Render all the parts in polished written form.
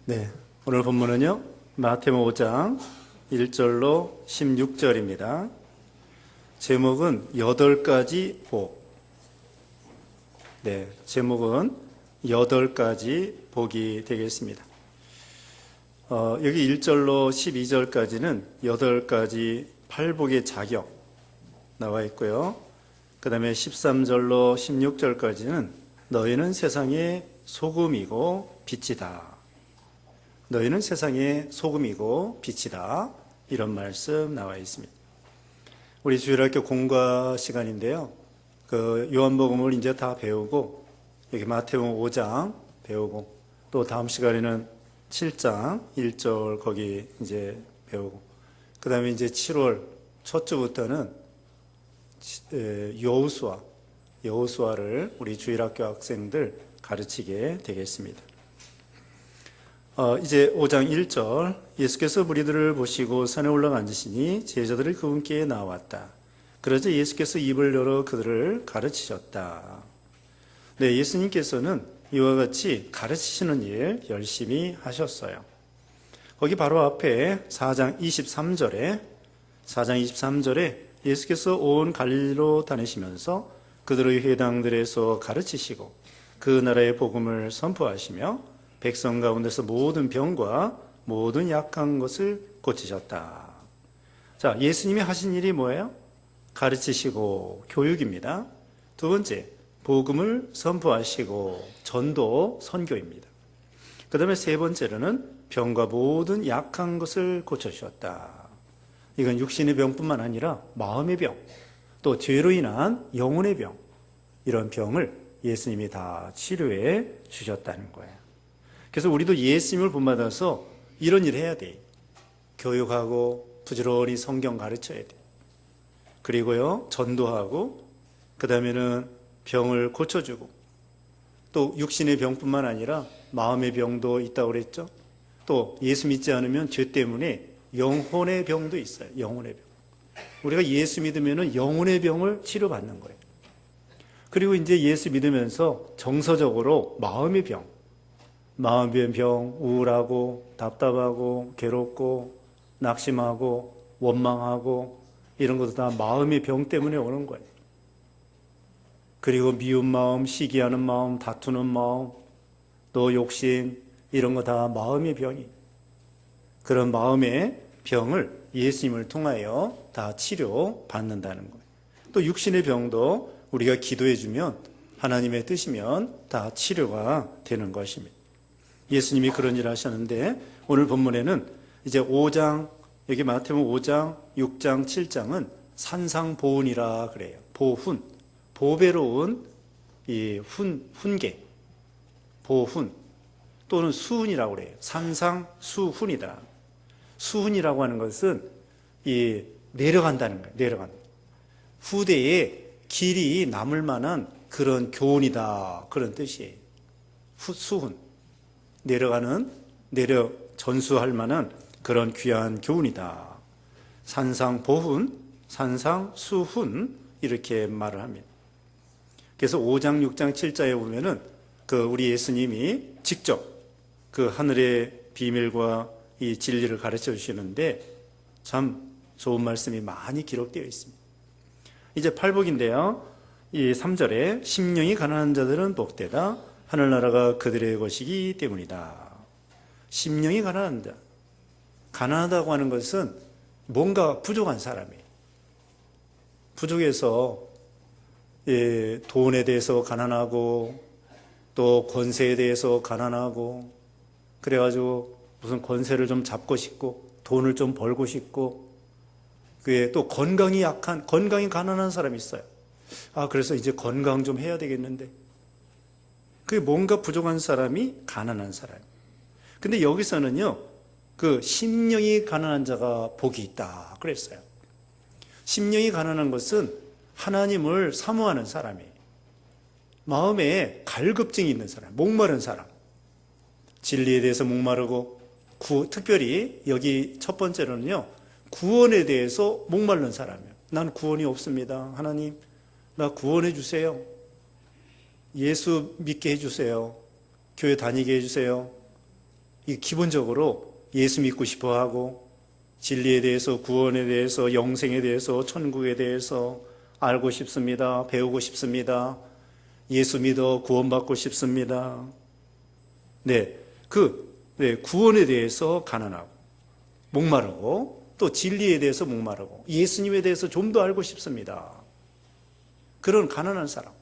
네, 오늘 본문은요, 마태복음 5장 1절로 16절입니다. 제목은 8가지 복. 네, 제목은 8가지 복이 되겠습니다. 여기 1절로 12절까지는 8가지 팔복의 자격 나와 있고요. 그 다음에 13절로 16절까지는 너희는 세상의 소금이고 빛이다. 너희는 세상의 소금이고 빛이다. 이런 말씀 나와 있습니다. 우리 주일학교 공과 시간인데요. 요한복음을 이제 다 배우고, 여기 마태복음 5장 배우고, 또 다음 시간에는 7장 1절 거기 이제 배우고, 그 다음에 이제 7월 첫 주부터는 여호수아를 우리 주일학교 학생들 가르치게 되겠습니다. 이제 5장 1절, 예수께서 무리들을 보시고 산에 올라가 앉으시니 제자들이 그분께 나왔다. 그러자 예수께서 입을 열어 그들을 가르치셨다. 네, 예수님께서는 이와 같이 가르치시는 일 열심히 하셨어요. 거기 바로 앞에 4장 23절에 예수께서 온 갈릴리로 다니시면서 그들의 회당들에서 가르치시고 그 나라의 복음을 선포하시며 백성 가운데서 모든 병과 모든 약한 것을 고치셨다. 자, 예수님이 하신 일이 뭐예요? 가르치시고 교육입니다. 두 번째, 복음을 선포하시고 전도, 선교입니다. 그 다음에 세 번째로는 병과 모든 약한 것을 고쳐주셨다. 이건 육신의 병뿐만 아니라 마음의 병, 또 죄로 인한 영혼의 병, 이런 병을 예수님이 다 치료해 주셨다는 거예요. 그래서 우리도 예수님을 본받아서 이런 일을 해야 돼. 교육하고 부지런히 성경 가르쳐야 돼. 그리고요, 전도하고, 그 다음에는 병을 고쳐주고, 또 육신의 병뿐만 아니라 마음의 병도 있다고 그랬죠. 또 예수 믿지 않으면 죄 때문에 영혼의 병도 있어요. 영혼의 병. 우리가 예수 믿으면 영혼의 병을 치료받는 거예요. 그리고 이제 예수 믿으면서 정서적으로 마음의 병, 마음의 병, 우울하고 답답하고 괴롭고 낙심하고 원망하고 이런 것도 다 마음의 병 때문에 오는 거예요. 그리고 미운 마음, 시기하는 마음, 다투는 마음, 또 욕심, 이런 거 다 마음의 병이. 그런 마음의 병을 예수님을 통하여 다 치료받는다는 거예요. 또 육신의 병도 우리가 기도해주면, 하나님의 뜻이면 다 치료가 되는 것입니다. 예수님이 그런 일을 하셨는데, 오늘 본문에는 이제 5장, 여기 마태복음 5장, 6장, 7장은 산상보훈이라 그래요. 보훈, 보배로운 이 훈계, 보훈, 또는 수훈이라고 그래요. 산상수훈이다. 수훈이라고 하는 것은 이 내려간다는 거예요. 내려간다. 후대에 길이 남을 만한 그런 교훈이다. 그런 뜻이에요. 수훈. 전수할 만한 그런 귀한 교훈이다. 산상보훈, 산상수훈, 이렇게 말을 합니다. 그래서 5장, 6장, 7장에 보면은 우리 예수님이 직접 그 하늘의 비밀과 이 진리를 가르쳐 주시는데 참 좋은 말씀이 많이 기록되어 있습니다. 이제 팔복인데요. 이 3절에 심령이 가난한 자들은 복되다. 하늘나라가 그들의 것이기 때문이다. 심령이 가난한 자. 가난하다고 하는 것은 뭔가 부족한 사람이에요. 부족해서 돈에 대해서 가난하고 또 권세에 대해서 가난하고 그래가지고 무슨 권세를 좀 잡고 싶고 돈을 좀 벌고 싶고 그게 또 건강이 가난한 사람이 있어요. 그래서 이제 건강 좀 해야 되겠는데 그게 뭔가 부족한 사람이 가난한 사람. 근데 여기서는요, 그 심령이 가난한 자가 복이 있다 그랬어요. 심령이 가난한 것은 하나님을 사모하는 사람이에요. 마음에 갈급증이 있는 사람, 목마른 사람. 진리에 대해서 목마르고 특별히 여기 첫 번째로는요, 구원에 대해서 목마른 사람이에요. 난 구원이 없습니다. 하나님, 나 구원해 주세요. 예수 믿게 해주세요. 교회 다니게 해주세요. 이 기본적으로 예수 믿고 싶어 하고 진리에 대해서, 구원에 대해서, 영생에 대해서, 천국에 대해서 알고 싶습니다. 배우고 싶습니다. 예수 믿어 구원받고 싶습니다. 구원에 대해서 가난하고 목마르고 또 진리에 대해서 목마르고 예수님에 대해서 좀 더 알고 싶습니다. 그런 가난한 사람.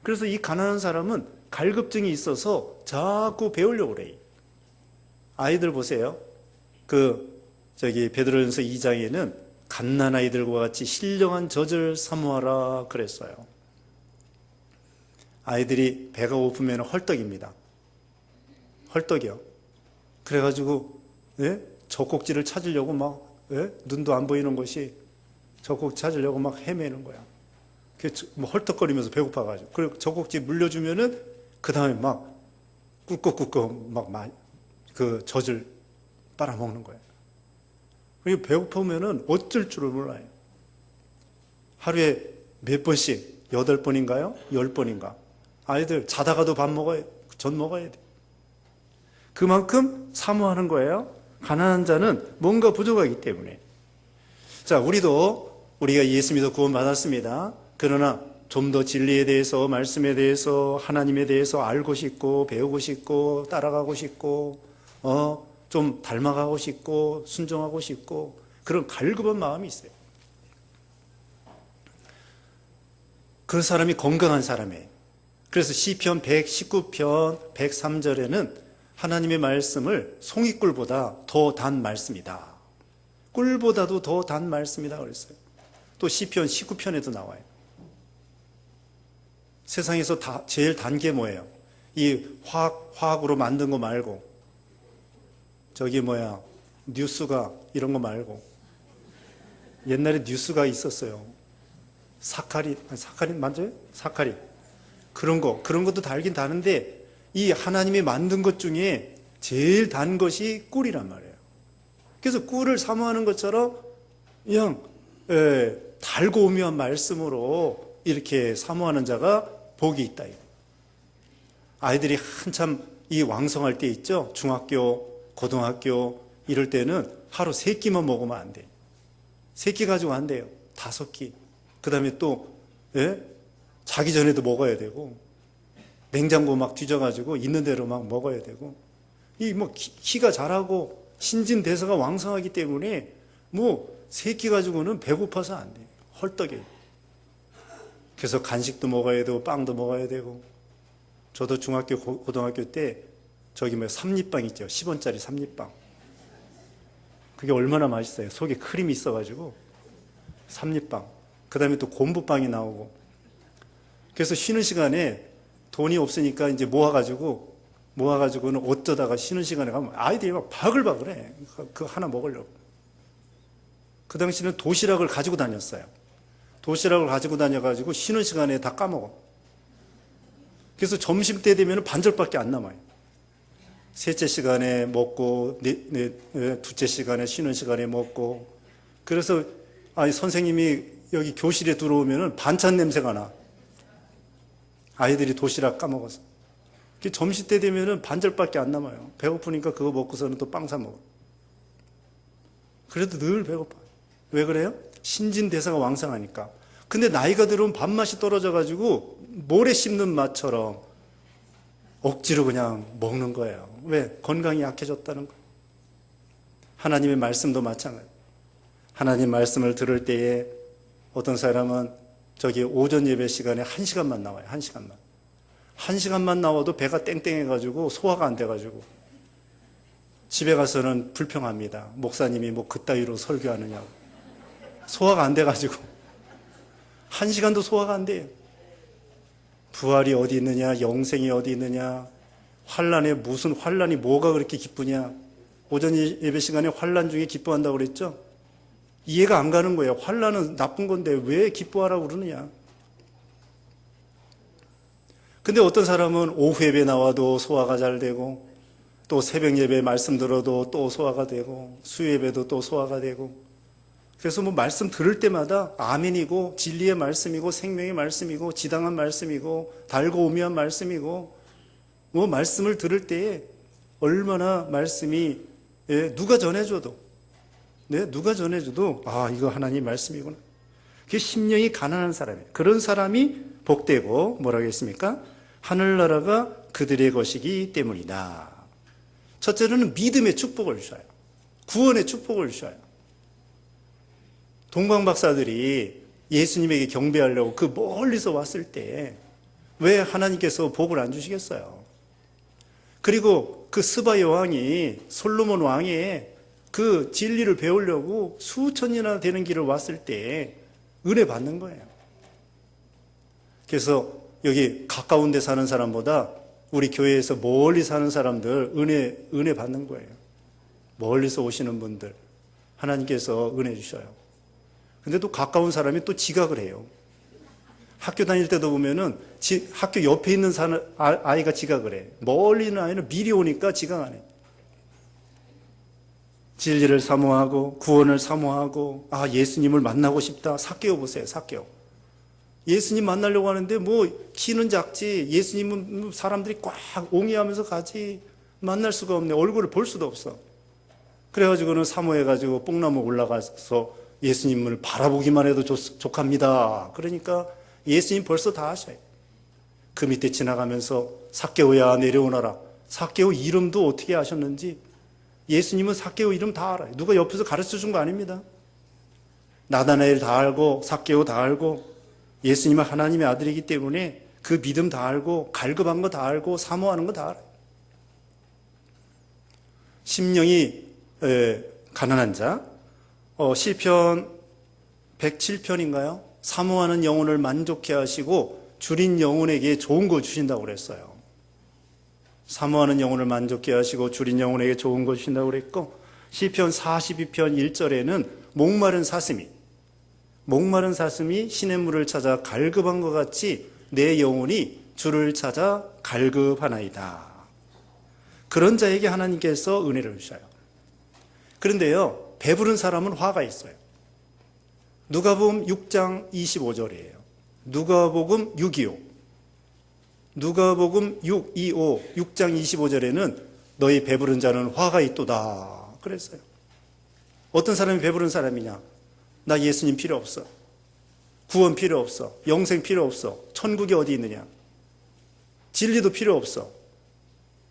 그래서 이 가난한 사람은 갈급증이 있어서 자꾸 배우려고 그래요. 아이들 보세요. 베드로전서 2장에는 갓난 아이들과 같이 신령한 젖을 사모하라 그랬어요. 아이들이 배가 고프면 헐떡입니다. 헐떡이요. 그래가지고 젖꼭지를 찾으려고 막 눈도 안 보이는 것이 젖꼭지 찾으려고 막 헤매는 거야. 헐떡거리면서 배고파가지고 그리고 젖꼭지 물려주면은 그 다음에 막 꿀꺽꿀꺽 막 그 젖을 빨아먹는 거예요. 그리고 배고프면은 어쩔 줄을 몰라요. 하루에 몇 번씩 8번인가요? 10번인가? 아이들 자다가도 젖 먹어야 돼. 그만큼 사모하는 거예요. 가난한 자는 뭔가 부족하기 때문에. 자, 우리가 예수 믿어 구원받았습니다. 그러나 좀 더 진리에 대해서, 말씀에 대해서, 하나님에 대해서 알고 싶고 배우고 싶고 따라가고 싶고 좀 닮아가고 싶고 순종하고 싶고 그런 갈급한 마음이 있어요. 그 사람이 건강한 사람이에요. 그래서 시편 119편 103절에는 하나님의 말씀을 송이꿀보다 더 단 말씀이다. 꿀보다도 더 단 말씀이다 그랬어요. 또 시편 19편에도 나와요. 세상에서 제일 단 게 뭐예요? 이 화학으로 만든 거 말고 뉴스가 이런 거 말고 옛날에 뉴스가 있었어요. 사카린 맞아요? 사카린 그런 것도 달긴 다른데 이 하나님이 만든 것 중에 제일 단 것이 꿀이란 말이에요. 그래서 꿀을 사모하는 것처럼 그냥 달고 오묘한 말씀으로 이렇게 사모하는 자가 복이 있다. 아이들이 한참 이 왕성할 때 있죠. 중학교, 고등학교 이럴 때는 하루 3끼만 먹으면 안 돼요. 3끼 가지고 안 돼요. 5끼. 그 다음에 또 자기 전에도 먹어야 되고 냉장고 막 뒤져가지고 있는 대로 막 먹어야 되고 키가 자라고 신진대사가 왕성하기 때문에 3끼 가지고는 배고파서 안 돼요. 헐떡해요. 그래서 간식도 먹어야 되고 빵도 먹어야 되고 저도 중학교 고등학교 때 삼립빵 있죠. 10원짜리 삼립빵. 그게 얼마나 맛있어요. 속에 크림이 있어가지고 삼립빵. 그 다음에 또 곰부빵이 나오고. 그래서 쉬는 시간에 돈이 없으니까 이제 모아가지고는 어쩌다가 쉬는 시간에 가면 아이들이 막 바글바글해. 그거 하나 먹으려고. 그 당시에는 도시락을 가지고 다녔어요. 도시락을 가지고 다녀가지고 쉬는 시간에 다 까먹어. 그래서 점심 때 되면 반절밖에 안 남아요. 셋째 시간에 먹고, 둘째 시간에 쉬는 시간에 먹고. 그래서 선생님이 여기 교실에 들어오면 반찬 냄새가 나. 아이들이 도시락 까먹어서. 점심 때 되면 반절밖에 안 남아요. 배고프니까 그거 먹고서는 또 빵 사 먹어. 그래도 늘 배고파. 왜 그래요? 신진대사가 왕성하니까. 근데 나이가 들으면 밥맛이 떨어져가지고 모래 씹는 맛처럼 억지로 그냥 먹는 거예요. 왜? 건강이 약해졌다는 거예요. 하나님의 말씀도 마찬가지예요. 하나님 말씀을 들을 때에 어떤 사람은 오전 예배 시간에 1시간만 나와요. 1시간만. 1시간만 나와도 배가 땡땡해가지고 소화가 안 돼가지고 집에 가서는 불평합니다. 목사님이 그따위로 설교하느냐고. 소화가 안 돼가지고 1시간도 소화가 안 돼요. 부활이 어디 있느냐, 영생이 어디 있느냐, 무슨 환란이 뭐가 그렇게 기쁘냐. 오전 예배 시간에 환란 중에 기뻐한다고 그랬죠? 이해가 안 가는 거예요. 환란은 나쁜 건데 왜 기뻐하라고 그러느냐. 근데 어떤 사람은 오후 예배 나와도 소화가 잘 되고 또 새벽 예배 말씀 들어도 또 소화가 되고 수요 예배도 또 소화가 되고 그래서 말씀 들을 때마다 아멘이고 진리의 말씀이고 생명의 말씀이고 지당한 말씀이고 달고 오묘한 말씀이고 말씀을 들을 때에 얼마나 말씀이 누가 전해줘도 누가 전해줘도 이거 하나님 말씀이구나. 그게 심령이 가난한 사람이에요. 그런 사람이 복되고 뭐라고 했습니까? 하늘나라가 그들의 것이기 때문이다. 첫째로는 믿음의 축복을 주셔요. 구원의 축복을 주셔요. 동방박사들이 예수님에게 경배하려고 그 멀리서 왔을 때 왜 하나님께서 복을 안 주시겠어요? 그리고 그 스바 여왕이 솔로몬 왕의 그 진리를 배우려고 수천 년이나 되는 길을 왔을 때 은혜 받는 거예요. 그래서 여기 가까운 데 사는 사람보다 우리 교회에서 멀리 사는 사람들 은혜 받는 거예요. 멀리서 오시는 분들 하나님께서 은혜 주셔요. 근데 또 가까운 사람이 또 지각을 해요. 학교 다닐 때도 보면은 학교 옆에 있는 아이가 지각을 해. 멀리 있는 아이는 미리 오니까 지각 안 해. 진리를 사모하고 구원을 사모하고 예수님을 만나고 싶다. 삭개오 보세요. 삭개오. 예수님 만나려고 하는데 키는 작지. 예수님은 사람들이 꽉 옹이하면서 가지. 만날 수가 없네. 얼굴을 볼 수도 없어. 그래가지고는 사모해가지고 뽕나무 올라가서 예수님을 바라보기만 해도 족합니다. 그러니까 예수님 벌써 다 아셔요. 그 밑에 지나가면서 삭개오야 내려오너라. 삭개오 이름도 어떻게 아셨는지 예수님은 삭개오 이름 다 알아요. 누가 옆에서 가르쳐 준 거 아닙니다. 나다나엘 다 알고 삭개오 다 알고 예수님은 하나님의 아들이기 때문에 그 믿음 다 알고 갈급한 거 다 알고 사모하는 거 다 알아요. 심령이 가난한 자 시편 107편인가요? 사모하는 영혼을 만족해 하시고 줄인 영혼에게 좋은 거 주신다고 그랬어요. 사모하는 영혼을 만족해 하시고 줄인 영혼에게 좋은 거 주신다고 그랬고 시편 42편 1절에는 목마른 사슴이 시냇물을 찾아 갈급한 것 같이 내 영혼이 주를 찾아 갈급하나이다. 그런 자에게 하나님께서 은혜를 주셔요. 그런데요, 배부른 사람은 화가 있어요. 누가복음 6장 25절이에요. 누가복음 6.25. 누가복음 6.25, 6장 25절에는 너희 배부른 자는 화가 있도다. 그랬어요. 어떤 사람이 배부른 사람이냐? 나 예수님 필요 없어. 구원 필요 없어. 영생 필요 없어. 천국이 어디 있느냐? 진리도 필요 없어.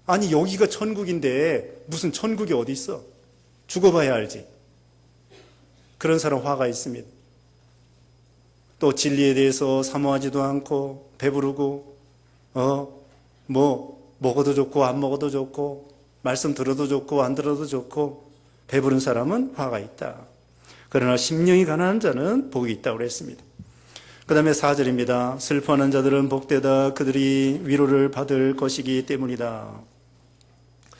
아니 여기가 천국인데 무슨 천국이 어디 있어? 죽어봐야 알지. 그런 사람 화가 있습니다. 또 진리에 대해서 사모하지도 않고 배부르고 먹어도 좋고 안 먹어도 좋고 말씀 들어도 좋고 안 들어도 좋고 배부른 사람은 화가 있다. 그러나 심령이 가난한 자는 복이 있다고 그랬습니다. 그 다음에 4절입니다. 슬퍼하는 자들은 복되다. 그들이 위로를 받을 것이기 때문이다.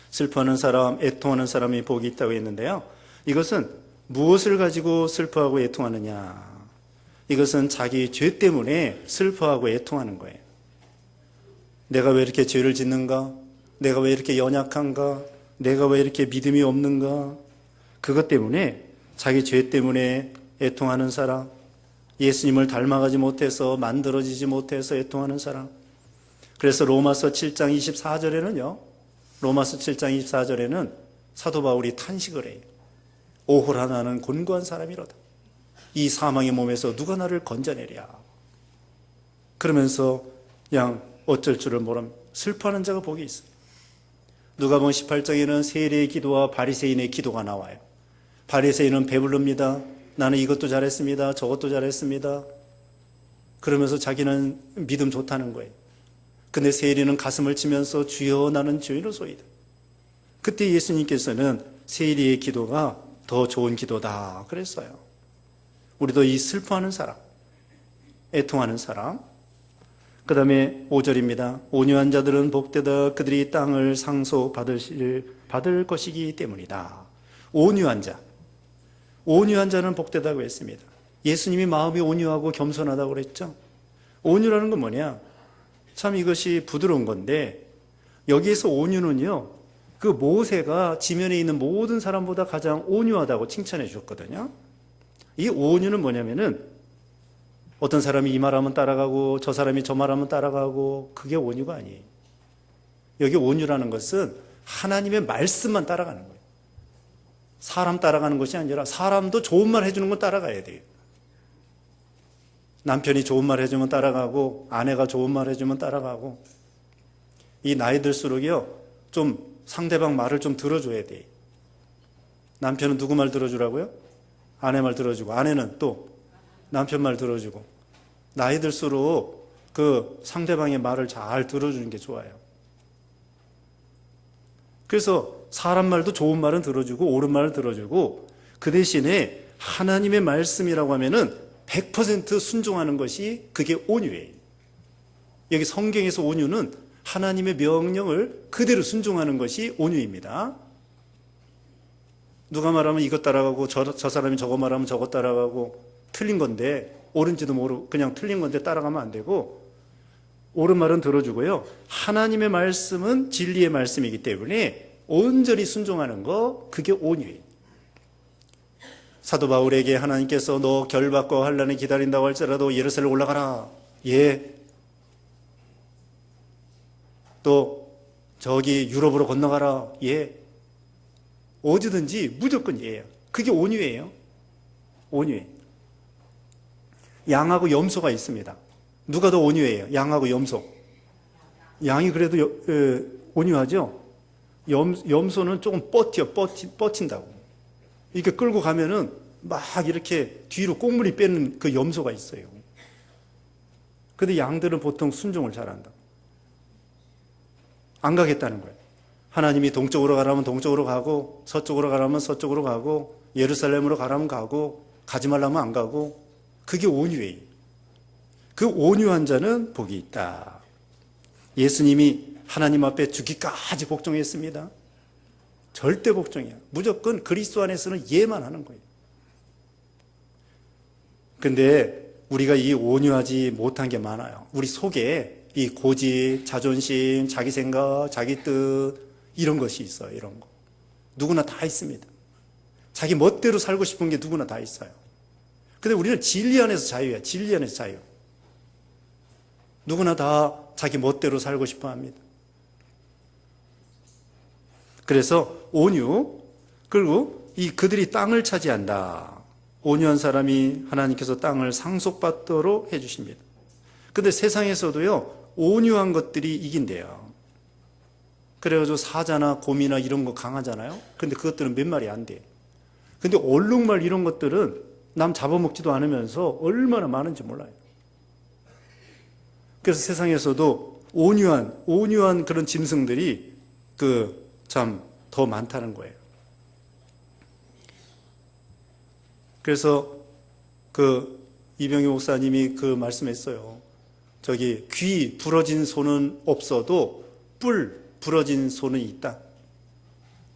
슬퍼하는 사람, 애통하는 사람이 복이 있다고 했는데요. 이것은 무엇을 가지고 슬퍼하고 애통하느냐? 이것은 자기 죄 때문에 슬퍼하고 애통하는 거예요. 내가 왜 이렇게 죄를 짓는가? 내가 왜 이렇게 연약한가? 내가 왜 이렇게 믿음이 없는가? 그것 때문에 자기 죄 때문에 애통하는 사람, 예수님을 닮아가지 못해서 만들어지지 못해서 애통하는 사람. 그래서 로마서 7장 24절에는요. 로마서 7장 24절에는 사도 바울이 탄식을 해요. 오호라 나는 곤고한 사람이로다. 이 사망의 몸에서 누가 나를 건져내랴. 그러면서 어쩔 줄을 모릅니다. 슬퍼하는 자가 복이 있어요. 누가복음 18장에는 세리의 기도와 바리새인의 기도가 나와요. 바리새인은 배부릅니다. 나는 이것도 잘했습니다. 저것도 잘했습니다. 그러면서 자기는 믿음 좋다는 거예요. 근데 세리는 가슴을 치면서 주여 나는 죄인으로소이다. 그때 예수님께서는 세리의 기도가 더 좋은 기도다 그랬어요. 우리도 이 슬퍼하는 사람, 애통하는 사람. 그 다음에 5절입니다. 온유한 자들은 복되다. 그들이 땅을 받을 것이기 때문이다. 온유한 자. 온유한 자는 복되다고 했습니다. 예수님이 마음이 온유하고 겸손하다고 그랬죠. 온유라는 건 뭐냐? 참 이것이 부드러운 건데 여기에서 온유는요. 그 모세가 지면에 있는 모든 사람보다 가장 온유하다고 칭찬해 주셨거든요. 이 온유는 뭐냐면은 어떤 사람이 이 말하면 따라가고 저 사람이 저 말하면 따라가고 그게 온유가 아니에요. 여기 온유라는 것은 하나님의 말씀만 따라가는 거예요. 사람 따라가는 것이 아니라 사람도 좋은 말 해주는 건 따라가야 돼요. 남편이 좋은 말 해주면 따라가고 아내가 좋은 말 해주면 따라가고 이 나이 들수록요 좀 상대방 말을 좀 들어줘야 돼요. 남편은 누구 말 들어주라고요? 아내 말 들어주고 아내는 또 남편 말 들어주고 나이 들수록 그 상대방의 말을 잘 들어주는 게 좋아요. 그래서 사람 말도 좋은 말은 들어주고 옳은 말을 들어주고 그 대신에 하나님의 말씀이라고 하면은 100% 순종하는 것이 그게 온유예요. 여기 성경에서 온유는 하나님의 명령을 그대로 순종하는 것이 온유입니다. 누가 말하면 이것 따라가고 저 사람이 저거 말하면 저거 따라가고 틀린 건데 옳은지도 모르고 그냥 틀린 건데 따라가면 안 되고 옳은 말은 들어주고요. 하나님의 말씀은 진리의 말씀이기 때문에 온전히 순종하는 거 그게 온유예요. 사도 바울에게 하나님께서 너 결박과 환난을 기다린다고 할지라도 예루살렘 올라가라. 예. 또 저기 유럽으로 건너가라. 예. 어디든지 무조건 예예요. 그게 온유예요. 온유예요. 양하고 염소가 있습니다. 누가 더 온유해요? 양하고 염소. 양이 그래도 온유하죠? 염소는 조금 뻗친다고. 이렇게 끌고 가면은 막 이렇게 뒤로 꽁무니 빼는 그 염소가 있어요. 근데 양들은 보통 순종을 잘한다. 안 가겠다는 거예요. 하나님이 동쪽으로 가라면 동쪽으로 가고 서쪽으로 가라면 서쪽으로 가고 예루살렘으로 가라면 가고 가지 말라면 안 가고 그게 온유예요. 그 온유한 자는 복이 있다. 예수님이 하나님 앞에 죽기까지 복종했습니다. 절대 복종이야. 무조건 그리스도 안에서는 예만 하는 거예요. 근데 우리가 이 온유하지 못한 게 많아요. 우리 속에 이 고집, 자존심, 자기 생각, 자기 뜻 이런 것이 있어요. 이런 거. 누구나 다 있습니다. 자기 멋대로 살고 싶은 게 누구나 다 있어요. 근데 우리는 진리 안에서 자유야. 진리 안에서 자유. 누구나 다 자기 멋대로 살고 싶어 합니다. 그래서 온유, 그리고 그들이 땅을 차지한다. 온유한 사람이 하나님께서 땅을 상속받도록 해주십니다. 근데 세상에서도요, 온유한 것들이 이긴대요. 그래가지고 사자나 곰이나 이런 거 강하잖아요. 근데 그것들은 몇 마리 안 돼. 근데 얼룩말 이런 것들은 남 잡아먹지도 않으면서 얼마나 많은지 몰라요. 그래서 세상에서도 온유한 그런 짐승들이 참 더 많다는 거예요. 그래서 이병희 목사님이 말씀했어요. 저기 귀 부러진 손은 없어도 뿔 부러진 손은 있다.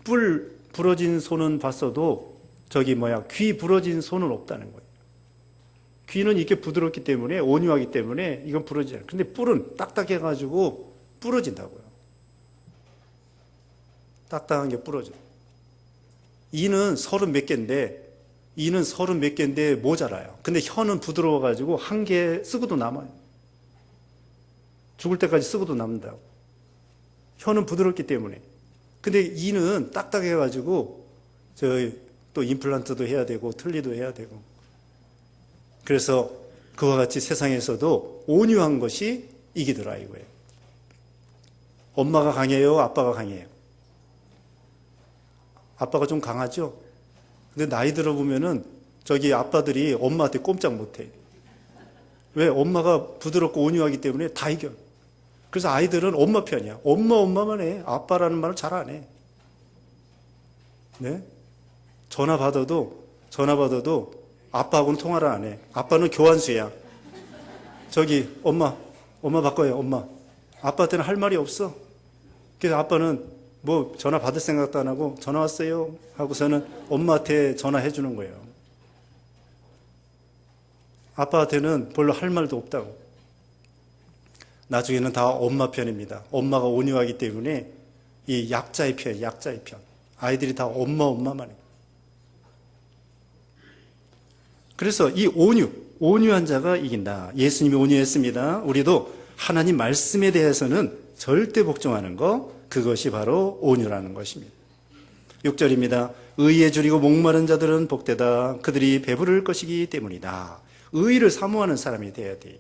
뿔 부러진 손은 봤어도 귀 부러진 손은 없다는 거예요. 귀는 이렇게 부드럽기 때문에 온유하기 때문에 이건 부러지지 않아요. 근데 뿔은 딱딱해가지고 부러진다고요. 딱딱한 게 부러져. 이는 30몇 개인데 모자라요. 근데 혀는 부드러워가지고 한 개 쓰고도 남아요. 죽을 때까지 쓰고도 남는다고. 혀는 부드럽기 때문에. 근데 이는 딱딱해가지고 또 임플란트도 해야 되고 틀니도 해야 되고. 그래서 그와 같이 세상에서도 온유한 것이 이기더라 이거예요. 엄마가 강해요? 아빠가 강해요? 아빠가 좀 강하죠? 근데 나이 들어보면은 아빠들이 엄마한테 꼼짝 못해. 왜? 엄마가 부드럽고 온유하기 때문에 다 이겨. 그래서 아이들은 엄마 편이야. 엄마만 해. 아빠라는 말을 잘 안 해. 네? 전화 받아도 아빠하고는 통화를 안 해. 아빠는 교환수야. 엄마 바꿔요, 엄마. 아빠한테는 할 말이 없어. 그래서 아빠는 전화 받을 생각도 안 하고 전화 왔어요 하고서는 엄마한테 전화해 주는 거예요. 아빠한테는 별로 할 말도 없다고. 나중에는 다 엄마 편입니다. 엄마가 온유하기 때문에 이 약자의 편. 아이들이 다 엄마만 해요. 그래서 이 온유한 자가 이긴다. 예수님이 온유했습니다. 우리도 하나님 말씀에 대해서는 절대 복종하는 거, 그것이 바로 온유라는 것입니다. 6절입니다. 의에 줄이고 목마른 자들은 복되다. 그들이 배부를 것이기 때문이다. 의를 사모하는 사람이 되어야 돼요.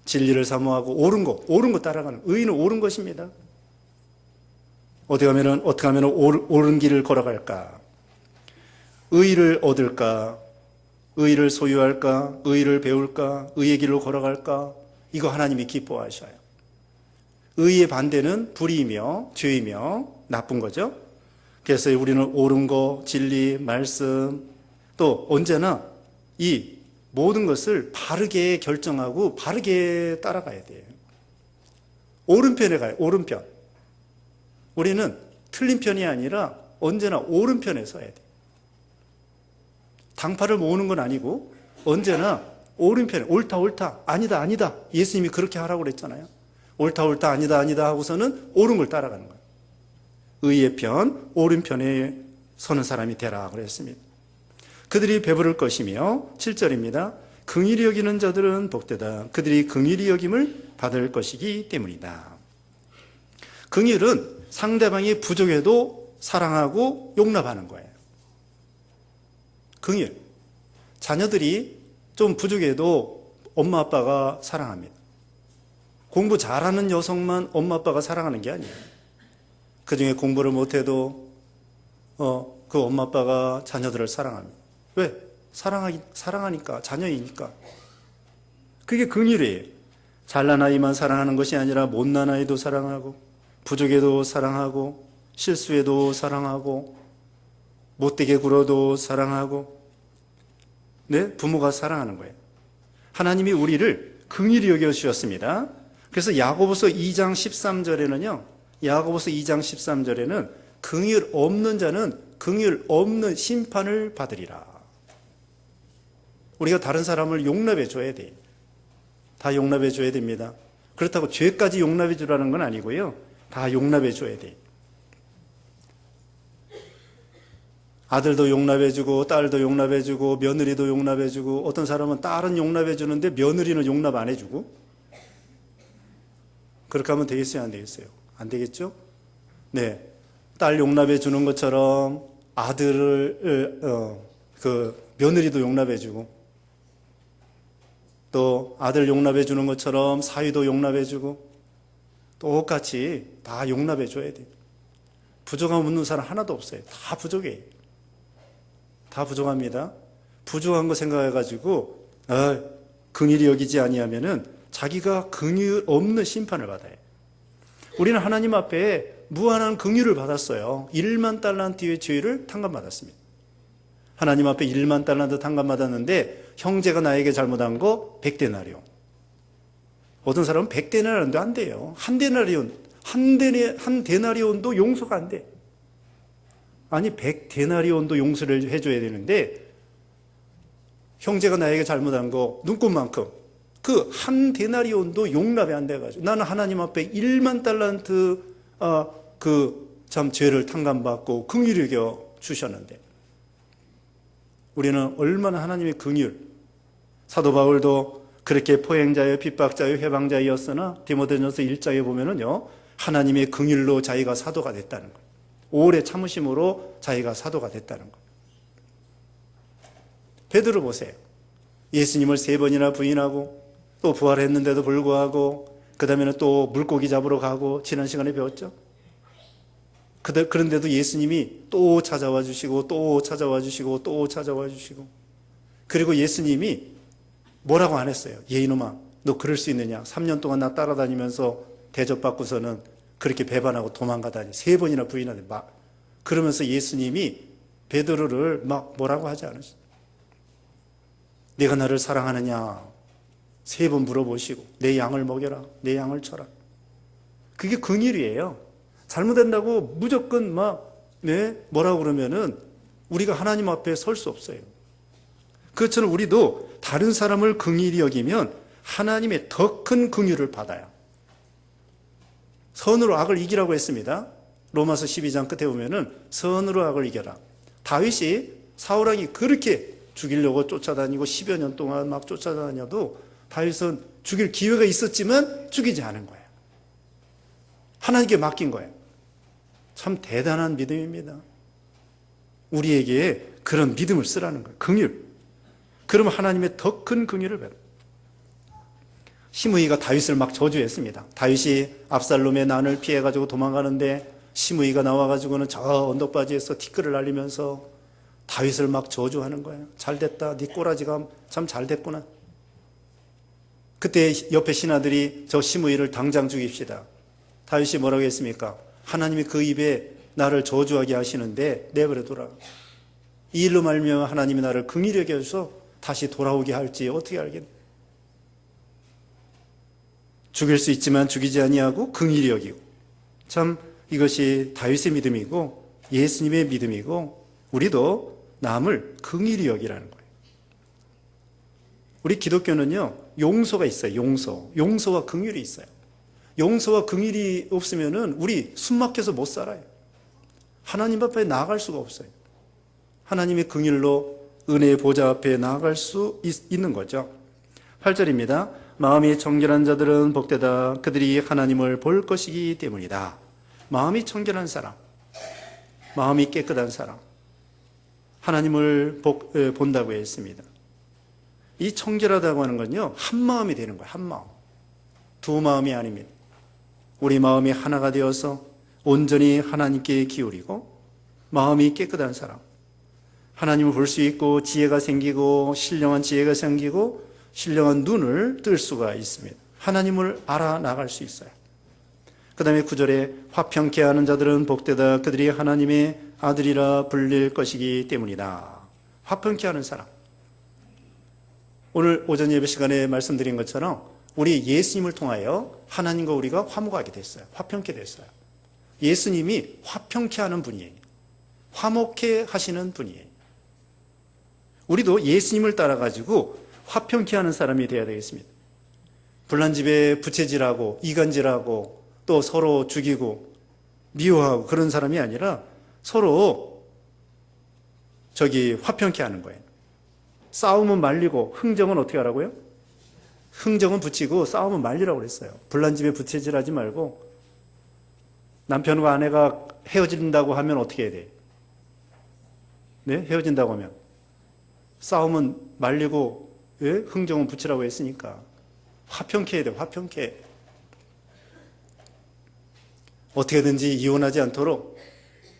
진리를 사모하고 옳은 거 따라가는. 의는 옳은 것입니다. 어떻게 하면 옳은 길을 걸어갈까? 의를 얻을까? 의를 소유할까? 의를 배울까? 의의 길로 걸어갈까? 이거 하나님이 기뻐하셔요. 의의 반대는 불의이며 죄이며 나쁜 거죠. 그래서 우리는 옳은 거, 진리, 말씀, 또 언제나 이 모든 것을 바르게 결정하고 바르게 따라가야 돼요. 오른편에 가요. 오른편. 우리는 틀린 편이 아니라 언제나 오른편에 서야 돼요. 당파를 모으는 건 아니고 언제나 오른편에 옳다 아니다 예수님이 그렇게 하라고 그랬잖아요. 옳다 아니다 하고서는 옳은 걸 따라가는 거예요. 의의 편, 오른편에 서는 사람이 되라 그랬습니다. 그들이 배부를 것이며 7절입니다. 긍휼히 여기는 자들은 복되다. 그들이 긍휼히 여김을 받을 것이기 때문이다. 긍휼은 상대방이 부족해도 사랑하고 용납하는 거예요. 긍휼. 자녀들이 좀 부족해도 엄마 아빠가 사랑합니다. 공부 잘하는 여성만 엄마 아빠가 사랑하는 게 아니에요. 그중에 공부를 못해도 그 엄마 아빠가 자녀들을 사랑합니다. 왜? 사랑하니까, 자녀이니까. 그게 긍휼이에요. 잘난 아이만 사랑하는 것이 아니라 못난 아이도 사랑하고 부족해도 사랑하고 실수해도 사랑하고 못되게 굴어도 사랑하고 네? 부모가 사랑하는 거예요. 하나님이 우리를 긍휼히 여겨주셨습니다. 그래서 야고보서 2장 13절에는 긍휼 없는 자는 긍휼 없는 심판을 받으리라. 우리가 다른 사람을 용납해 줘야 돼요. 다 용납해 줘야 됩니다. 그렇다고 죄까지 용납해 주라는 건 아니고요. 다 용납해 줘야 돼요. 아들도 용납해 주고 딸도 용납해 주고 며느리도 용납해 주고 어떤 사람은 딸은 용납해 주는데 며느리는 용납 안 해 주고 그렇게 하면 되겠어요? 안 되겠어요? 안 되겠죠? 네. 딸 용납해 주는 것처럼 아들을 며느리도 용납해 주고 또 아들 용납해 주는 것처럼 사위도 용납해 주고 똑같이 다 용납해 줘야 돼요. 부족함 없는 사람 하나도 없어요. 다 부족해요. 다 부족합니다. 부족한 거 생각해가지고 긍휼히 여기지 아니하면은 자기가 긍휼 없는 심판을 받아요. 우리는 하나님 앞에 무한한 긍휼을 받았어요. 1만 달란트의 죄를 탕감받았습니다. 하나님 앞에 1만 달란트 탕감받았는데 형제가 나에게 잘못한 거 100데나리온. 어떤 사람은 100데나리온도 안 돼요. 한 데나리온도 용서가 안 돼. 아니 100데나리온도 용서를 해줘야 되는데 형제가 나에게 잘못한 거 눈꽃만큼 그 한 데나리온도 용납이 안 돼가지고 나는 하나님 앞에 1만 달란트 참 죄를 탕감받고 긍휼히 여겨 주셨는데 우리는 얼마나 하나님의 긍휼. 사도 바울도 그렇게 포행자여 핍박자여 회방자였으나 디모데전서 1장에 보면은요 하나님의 긍휼로 자기가 사도가 됐다는 거예요. 오래 참으심으로 자기가 사도가 됐다는 거예요. 베드로 보세요. 예수님을 3번이나 부인하고 또 부활했는데도 불구하고 그 다음에는 또 물고기 잡으러 가고 지난 시간에 배웠죠. 그런데도 예수님이 또 찾아와 주시고 또 찾아와 주시고 또 찾아와 주시고 그리고 예수님이 뭐라고 안 했어요. 얘 이놈아 너 그럴 수 있느냐. 3년 동안 나 따라다니면서 대접받고서는 그렇게 배반하고 도망가다니 3번이나 부인하더니 막 그러면서 예수님이 베드로를 막 뭐라고 하지 않으셨어요. 내가 나를 사랑하느냐 3번 물어보시고 내 양을 먹여라 내 양을 쳐라. 그게 긍휼이에요. 잘못된다고 무조건 뭐라고 그러면은 우리가 하나님 앞에 설 수 없어요. 그것처럼 우리도 다른 사람을 긍휼히 여기면 하나님의 더 큰 긍휼을 받아요. 선으로 악을 이기라고 했습니다. 로마서 12장 끝에 보면은 선으로 악을 이겨라. 다윗이 사울왕이 그렇게 죽이려고 쫓아다니고 10여 년 동안 막 쫓아다녀도 다윗은 죽일 기회가 있었지만 죽이지 않은 거예요. 하나님께 맡긴 거예요. 참 대단한 믿음입니다. 우리에게 그런 믿음을 쓰라는 거예요. 긍휼. 그러면 하나님의 더 큰 긍휼을 받아요. 시므이가 다윗을 막 저주했습니다. 다윗이 압살롬의 난을 피해가지고 도망가는데 시므이가 나와가지고는 저 언덕바지에서 티끌을 날리면서 다윗을 막 저주하는 거예요. 잘됐다. 네 꼬라지가 참 잘됐구나. 그때 옆에 신하들이 저 시므이를 당장 죽입시다. 다윗이 뭐라고 했습니까? 하나님이 그 입에 나를 저주하게 하시는데 내버려둬라. 이 일로 말미암아 하나님이 나를 긍휼히 여겨서 다시 돌아오게 할지 어떻게 알겠나. 죽일 수 있지만 죽이지 아니하고 긍휼히 여기고. 참 이것이 다윗의 믿음이고 예수님의 믿음이고 우리도 남을 긍휼히 여기라는 거예요. 우리 기독교는요, 용서가 있어요. 용서와 긍휼이 있어요. 용서와 긍휼이 없으면은 우리 숨막혀서 못 살아요. 하나님 앞에 나아갈 수가 없어요. 하나님의 긍휼로 은혜의 보좌 앞에 나아갈 수 있는 거죠. 8절입니다. 마음이 청결한 자들은 복되다. 그들이 하나님을 볼 것이기 때문이다. 마음이 청결한 사람, 마음이 깨끗한 사람, 하나님을 본다고 했습니다. 이 청결하다고 하는 건요, 한 마음이 되는 거예요. 한 마음. 두 마음이 아닙니다. 우리 마음이 하나가 되어서 온전히 하나님께 기울이고 마음이 깨끗한 사람, 하나님을 볼 수 있고 지혜가 생기고 신령한 지혜가 생기고 신령한 눈을 뜰 수가 있습니다. 하나님을 알아나갈 수 있어요. 그 다음에 9절에 화평케 하는 자들은 복되다. 그들이 하나님의 아들이라 불릴 것이기 때문이다. 화평케 하는 사람. 오늘 오전 예배 시간에 말씀드린 것처럼 우리 예수님을 통하여 하나님과 우리가 화목하게 됐어요. 화평케 됐어요. 예수님이 화평케 하는 분이에요. 화목케 하시는 분이에요. 우리도 예수님을 따라가지고 화평케 하는 사람이 되어야 되겠습니다. 불난 집에 부채질하고 이간질하고 또 서로 죽이고 미워하고 그런 사람이 아니라 서로 화평케 하는 거예요. 싸움은 말리고 흥정은 어떻게 하라고요? 흥정은 붙이고 싸움은 말리라고 그랬어요. 불난 집에 부채질하지 말고 남편과 아내가 헤어진다고 하면 어떻게 해야 돼? 네? 헤어진다고 하면 싸움은 말리고 흥정은 붙이라고 했으니까 화평케 해야 돼. 화평케. 어떻게든지 이혼하지 않도록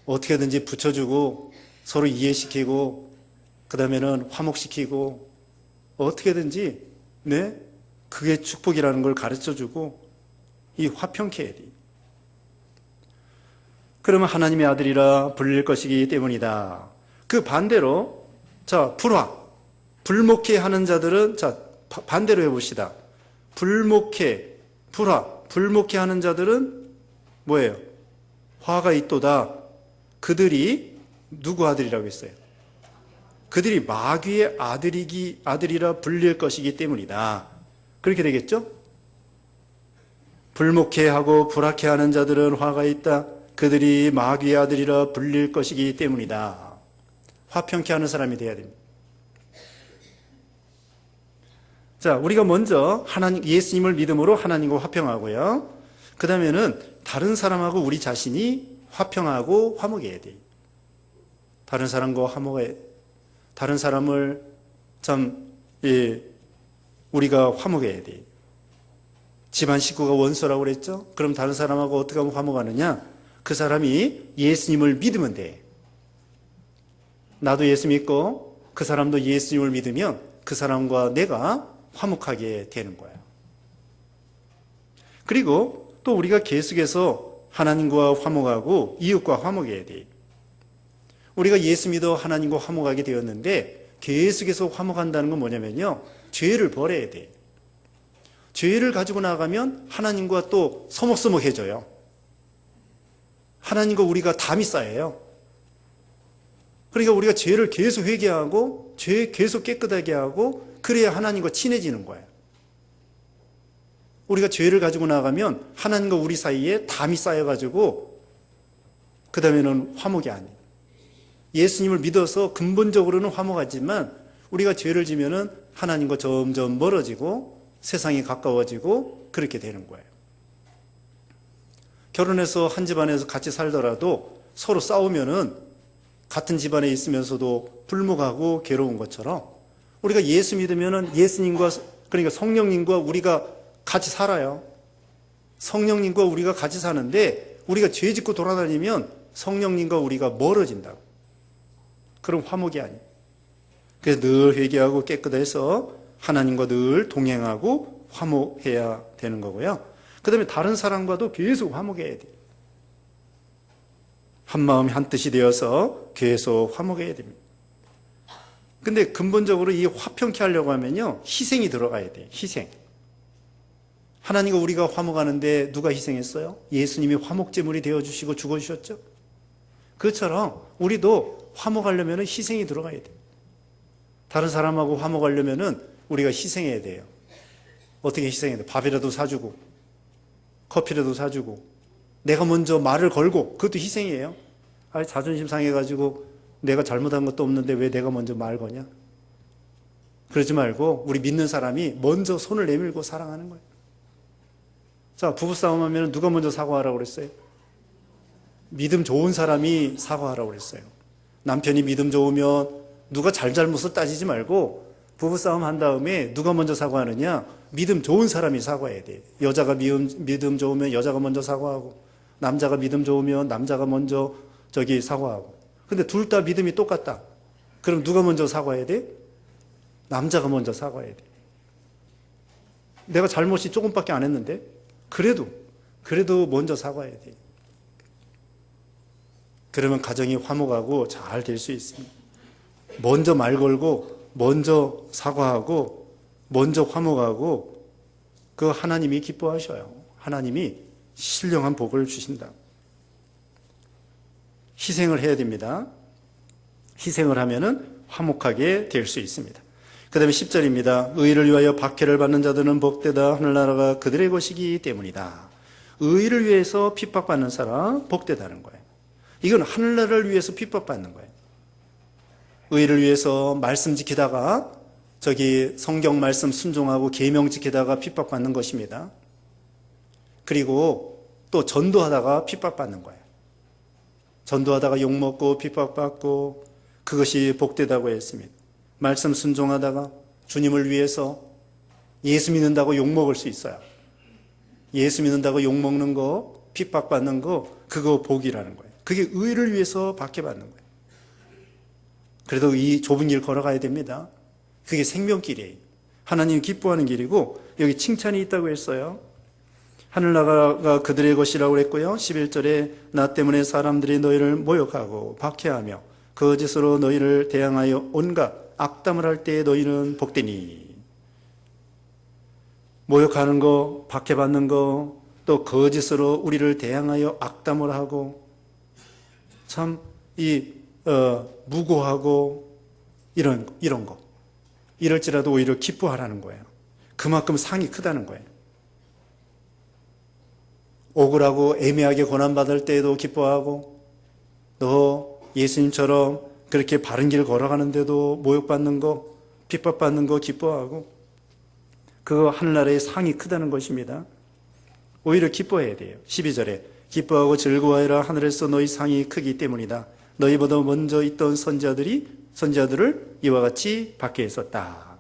어떻게든지 붙여주고 서로 이해시키고 그 다음에는 화목시키고 어떻게든지 그게 축복이라는 걸 가르쳐주고 이 화평케 해야 돼. 그러면 하나님의 아들이라 불릴 것이기 때문이다. 그 반대로 불목해 하는 자들은 반대로 해봅시다. 불목해 하는 자들은 뭐예요? 화가 있도다. 그들이 누구 아들이라고 했어요? 그들이 마귀의 아들이라 불릴 것이기 때문이다. 그렇게 되겠죠? 불목해 하고 불악해 하는 자들은 화가 있다. 그들이 마귀의 아들이라 불릴 것이기 때문이다. 화평케 하는 사람이 되어야 됩니다. 우리가 먼저 예수님을 믿음으로 하나님과 화평하고요. 그 다음에는 다른 사람하고 우리 자신이 화평하고 화목해야 돼요. 다른 사람과 화목해. 다른 사람을 우리가 화목해야 돼요. 집안 식구가 원수라고 그랬죠? 그럼 다른 사람하고 어떻게 하면 화목하느냐? 그 사람이 예수님을 믿으면 돼. 나도 예수 믿고 그 사람도 예수님을 믿으면 그 사람과 내가 화목하게 되는 거예요. 그리고 또 우리가 계속해서 하나님과 화목하고 이웃과 화목해야 돼요. 우리가 예수 믿어 하나님과 화목하게 되었는데 계속해서 화목한다는 건 뭐냐면요, 죄를 버려야 돼요. 죄를 가지고 나가면 하나님과 또 서먹서먹해져요. 하나님과 우리가 담이 쌓여요. 그러니까 우리가 죄를 계속 회개하고 죄 계속 깨끗하게 하고 그래야 하나님과 친해지는 거예요. 우리가 죄를 가지고 나가면 하나님과 우리 사이에 담이 쌓여가지고 그 다음에는 화목이 아니에요. 예수님을 믿어서 근본적으로는 화목하지만 우리가 죄를 지면은 하나님과 점점 멀어지고 세상이 가까워지고 그렇게 되는 거예요. 결혼해서 한 집안에서 같이 살더라도 서로 싸우면은 같은 집안에 있으면서도 불목하고 괴로운 것처럼 우리가 예수 믿으면은 예수님과, 그러니까 성령님과 우리가 같이 살아요. 성령님과 우리가 같이 사는데 우리가 죄 짓고 돌아다니면 성령님과 우리가 멀어진다. 그럼 화목이 아니에요. 그래서 늘 회개하고 깨끗해서 하나님과 늘 동행하고 화목해야 되는 거고요. 그 다음에 다른 사람과도 계속 화목해야 돼요. 한 마음이 한 뜻이 되어서 계속 화목해야 됩니다. 근데 근본적으로 이 화평케 하려고 하면요, 희생이 들어가야 돼요. 희생. 하나님과 우리가 화목하는데 누가 희생했어요? 예수님이 화목제물이 되어주시고 죽어주셨죠? 그것처럼 우리도 화목하려면 희생이 들어가야 돼요. 다른 사람하고 화목하려면 우리가 희생해야 돼요. 어떻게 희생해야 돼요? 밥이라도 사주고 커피라도 사주고 내가 먼저 말을 걸고, 그것도 희생이에요. 아니, 자존심 상해가지고 내가 잘못한 것도 없는데 왜 내가 먼저 말 거냐? 그러지 말고 우리 믿는 사람이 먼저 손을 내밀고 사랑하는 거예요. 자, 부부싸움 하면 누가 먼저 사과하라고 그랬어요? 믿음 좋은 사람이 사과하라고 그랬어요. 남편이 믿음 좋으면 누가 잘못을 따지지 말고 부부싸움 한 다음에 누가 먼저 사과하느냐? 믿음 좋은 사람이 사과해야 돼요. 여자가 믿음 좋으면 여자가 먼저 사과하고, 남자가 믿음 좋으면 남자가 먼저 사과하고. 근데 둘 다 믿음이 똑같다. 그럼 누가 먼저 사과해야 돼? 남자가 먼저 사과해야 돼. 내가 잘못이 조금밖에 안 했는데 그래도 먼저 사과해야 돼. 그러면 가정이 화목하고 잘 될 수 있습니다. 먼저 말 걸고 먼저 사과하고 먼저 화목하고, 그 하나님이 기뻐하셔요. 하나님이 신령한 복을 주신다. 희생을 해야 됩니다. 희생을 하면은 화목하게 될 수 있습니다. 그 다음에 10절입니다. 의를 위하여 박해를 받는 자들은 복되다. 하늘나라가 그들의 것이기 때문이다. 의를 위해서 핍박받는 사람 복되다는 거예요. 이건 하늘나라를 위해서 핍박받는 거예요. 의를 위해서 말씀 지키다가 성경 말씀 순종하고 계명 지키다가 핍박받는 것입니다. 그리고 또 전도하다가 핍박받는 거예요. 전도하다가 욕먹고 핍박받고, 그것이 복되다고 했습니다. 말씀 순종하다가 주님을 위해서 예수 믿는다고 욕먹을 수 있어요. 예수 믿는다고 욕먹는 거, 핍박받는 거, 그거 복이라는 거예요. 그게 의를 위해서 박해받는 거예요. 그래도 이 좁은 길 걸어가야 됩니다. 그게 생명길이에요. 하나님 기뻐하는 길이고, 여기 칭찬이 있다고 했어요. 하늘나라가 그들의 것이라고 했고요. 11절에 나 때문에 사람들이 너희를 모욕하고 박해하며 거짓으로 너희를 대항하여 온갖 악담을 할 때에 너희는 복되니. 모욕하는 거, 박해받는 거, 또 거짓으로 우리를 대항하여 악담을 하고, 참 무고하고 이런 거, 이럴지라도 오히려 기뻐하라는 거예요. 그만큼 상이 크다는 거예요. 억울하고 애매하게 고난받을 때에도 기뻐하고, 또 예수님처럼 그렇게 바른 길 걸어가는데도 모욕받는 거, 핍박받는 거 기뻐하고, 그거 하늘나라의 상이 크다는 것입니다. 오히려 기뻐해야 돼요. 12절에 기뻐하고 즐거워하라. 하늘에서 너희 상이 크기 때문이다. 너희보다 먼저 있던 선지자들을 이와 같이 밖에 있었다.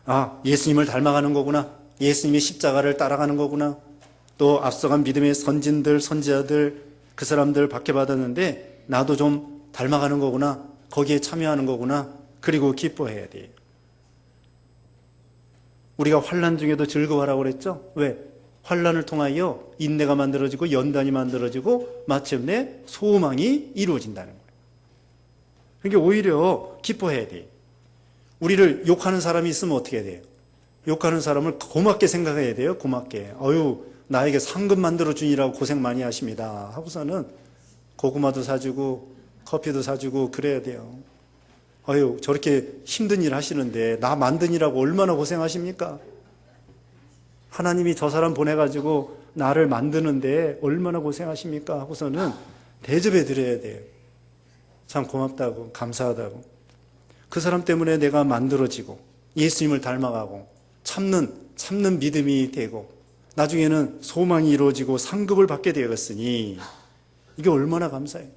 아, 예수님을 닮아가는 거구나. 예수님의 십자가를 따라가는 거구나. 또 앞서간 믿음의 선진들, 선지자들, 그 사람들 박해받았는데 나도 좀 닮아가는 거구나. 거기에 참여하는 거구나. 그리고 기뻐해야 돼요. 우리가 환난 중에도 즐거워하라고 그랬죠? 왜? 환난을 통하여 인내가 만들어지고 연단이 만들어지고 마침내 소망이 이루어진다는 거예요. 그러니까 오히려 기뻐해야 돼요. 우리를 욕하는 사람이 있으면 어떻게 해야 돼요? 욕하는 사람을 고맙게 생각해야 돼요. 고맙게. 나에게 상금 만들어주니라고 고생 많이 하십니다. 하고서는 고구마도 사주고 커피도 사주고 그래야 돼요. 저렇게 힘든 일 하시는데 나 만드니라고 얼마나 고생하십니까? 하나님이 저 사람 보내가지고 나를 만드는데 얼마나 고생하십니까? 하고서는 대접해 드려야 돼요. 참 고맙다고, 감사하다고. 그 사람 때문에 내가 만들어지고 예수님을 닮아가고 참는 믿음이 되고 나중에는 소망이 이루어지고 상급을 받게 되었으니 이게 얼마나 감사해요.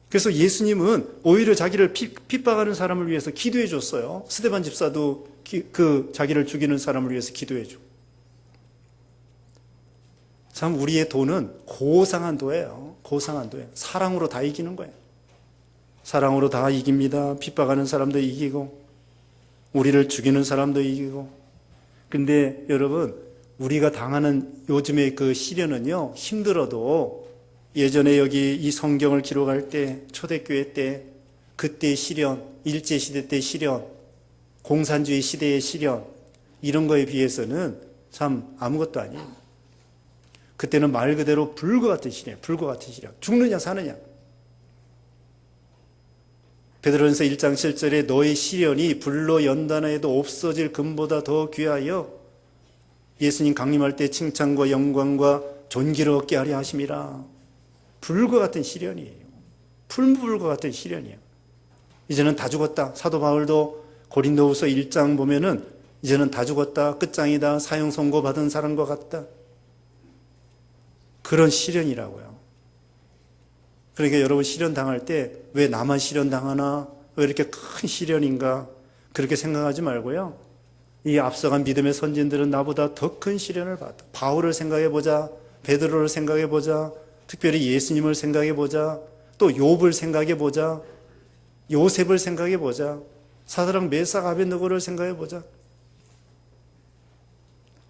그래서 예수님은 오히려 자기를 핍박하는 사람을 위해서 기도해 줬어요. 스데반 집사도 그 자기를 죽이는 사람을 위해서 기도해 줘. 참 우리의 도는 고상한 도예요. 고상한 도예요. 사랑으로 다 이기는 거예요. 사랑으로 다 이깁니다. 핍박하는 사람도 이기고 우리를 죽이는 사람도 이기고. 근데 여러분, 우리가 당하는 요즘의 그 시련은요, 힘들어도 예전에 여기 이 성경을 기록할 때, 초대교회 때, 그때의 시련, 일제시대 때 시련, 공산주의 시대의 시련, 이런 거에 비해서는 참 아무것도 아니에요. 그때는 말 그대로 불과 같은 시련, 불과 같은 시련. 죽느냐 사느냐. 베드로전서 1장 7절에 너의 시련이 불로 연단하 해도 없어질 금보다 더 귀하여 예수님 강림할 때 칭찬과 영광과 존귀를 얻게 하려 하심이라. 불과 같은 시련이에요. 풀무불과 같은 시련이에요. 이제는 다 죽었다. 사도 바울도 고린도후서 1장 보면은 이제는 다 죽었다. 끝장이다. 사형 선고 받은 사람과 같다. 그런 시련이라고요. 그러니까 여러분 시련 당할 때 왜 나만 시련 당하나? 왜 이렇게 큰 시련인가? 그렇게 생각하지 말고요. 이 앞서간 믿음의 선진들은 나보다 더 큰 시련을 받았다. 바울을 생각해 보자. 베드로를 생각해 보자. 특별히 예수님을 생각해 보자. 또 욥을 생각해 보자. 요셉을 생각해 보자. 사드락 메삭 아벳느고를 생각해 보자.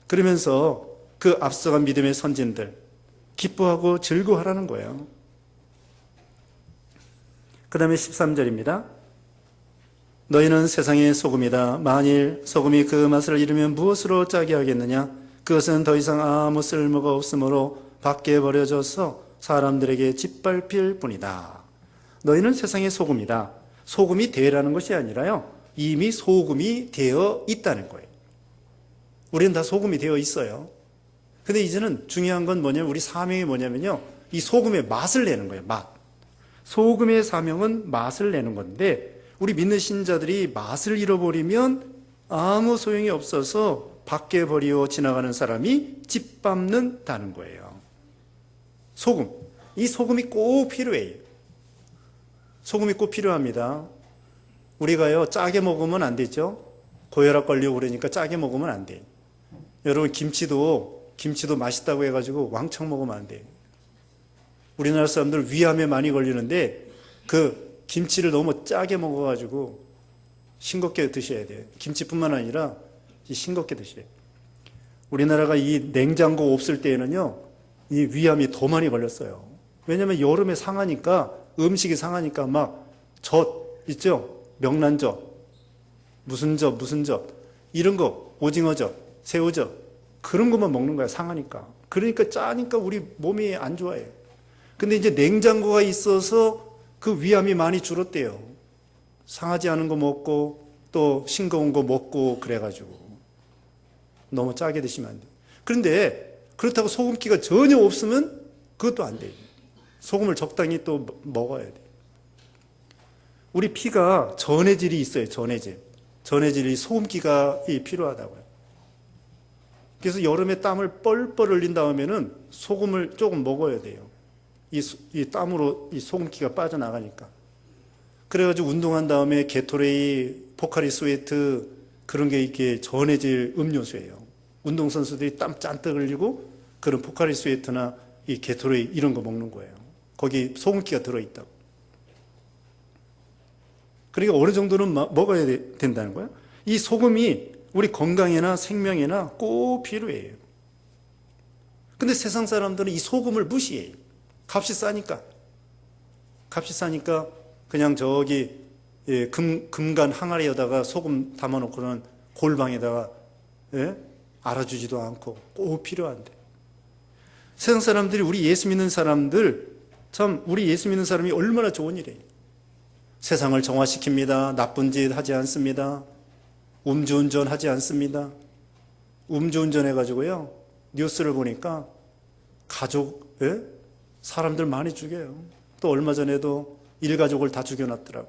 그러면서 그 앞서간 믿음의 선진들 기뻐하고 즐거워하라는 거예요. 그 다음에 13절입니다. 너희는 세상의 소금이다. 만일 소금이 그 맛을 잃으면 무엇으로 짜게 하겠느냐? 그것은 더 이상 아무 쓸모가 없으므로 밖에 버려져서 사람들에게 짓밟힐 뿐이다. 너희는 세상의 소금이다. 소금이 되라는 것이 아니라요. 이미 소금이 되어 있다는 거예요. 우리는 다 소금이 되어 있어요. 근데 이제는 중요한 건 뭐냐면 우리 사명이 뭐냐면요. 이 소금의 맛을 내는 거예요. 맛. 소금의 사명은 맛을 내는 건데 우리 믿는 신자들이 맛을 잃어버리면 아무 소용이 없어서 밖에 버리고 지나가는 사람이 짓밟는다는 거예요. 소금. 이 소금이 꼭 필요해요. 소금이 꼭 필요합니다. 우리가요, 짜게 먹으면 안 되죠? 고혈압 걸리고 그러니까 짜게 먹으면 안 돼요. 여러분, 김치도 맛있다고 해가지고 왕창 먹으면 안 돼요. 우리나라 사람들 위암에 많이 걸리는데 그 김치를 너무 짜게 먹어가지고 싱겁게 드셔야 돼요. 김치뿐만 아니라 싱겁게 드셔야 돼요. 우리나라가 이 냉장고 없을 때에는요, 이 위암이 더 많이 걸렸어요. 왜냐하면 여름에 상하니까, 음식이 상하니까 막 젓 있죠? 명란젓, 무슨 젓, 이런 거, 오징어젓, 새우젓, 그런 것만 먹는 거야, 상하니까. 그러니까 짜니까 우리 몸이 안 좋아해요. 근데 이제 냉장고가 있어서 그 위암이 많이 줄었대요. 상하지 않은 거 먹고 또 싱거운 거 먹고 그래가지고 너무 짜게 드시면 안 돼요. 그런데 그렇다고 소금기가 전혀 없으면 그것도 안 돼요. 소금을 적당히 또 먹어야 돼요. 우리 피가 전해질이 있어요. 전해질이 소금기가 필요하다고요. 그래서 여름에 땀을 뻘뻘 흘린 다음에는 소금을 조금 먹어야 돼요. 이 땀으로 이 소금기가 빠져나가니까. 그래가지고 운동한 다음에 게토레이, 포카리 스웨트 그런 게 이렇게 전해질 음료수예요. 운동선수들이 땀 잔뜩 흘리고 그런 포카리 스웨트나 이 게토레이 이런 거 먹는 거예요. 거기 소금기가 들어있다고. 그러니까 어느 정도는 먹어야 된다는 거예요. 이 소금이 우리 건강에나 생명에나 꼭 필요해요. 근데 세상 사람들은 이 소금을 무시해요. 값이 싸니까 그냥 저기 금간 항아리에다가 소금 담아놓고는 골방에다가 알아주지도 않고 꼭 필요한데 세상 사람들이 우리 예수 믿는 사람들 참 우리 예수 믿는 사람이 얼마나 좋은 일이에요. 세상을 정화시킵니다. 나쁜 짓 하지 않습니다. 음주운전 하지 않습니다. 음주운전 해가지고요 뉴스를 보니까 가족 사람들 많이 죽여요. 또 얼마 전에도 일가족을 다 죽여놨더라고.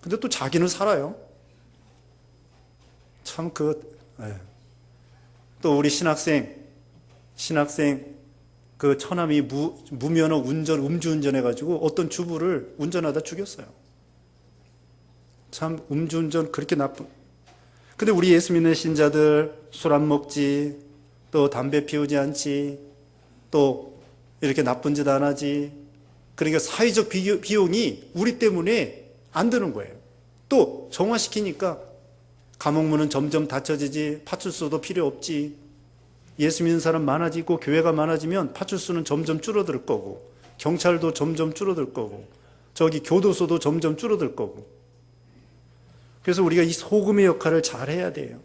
근데 또 자기는 살아요. 참 또 우리 신학생 그 처남이 무면허 음주운전 해가지고 어떤 주부를 운전하다 죽였어요. 참 음주운전 그렇게 나쁜. 근데 우리 예수 믿는 신자들 술 안 먹지, 또 담배 피우지 않지, 또 이렇게 나쁜 짓 안 하지. 그러니까 사회적 비용이 우리 때문에 안 드는 거예요. 또 정화시키니까 감옥문은 점점 닫혀지지, 파출소도 필요 없지. 예수 믿는 사람 많아지고 교회가 많아지면 파출소는 점점 줄어들 거고, 경찰도 점점 줄어들 거고, 저기 교도소도 점점 줄어들 거고. 그래서 우리가 이 소금의 역할을 잘 해야 돼요.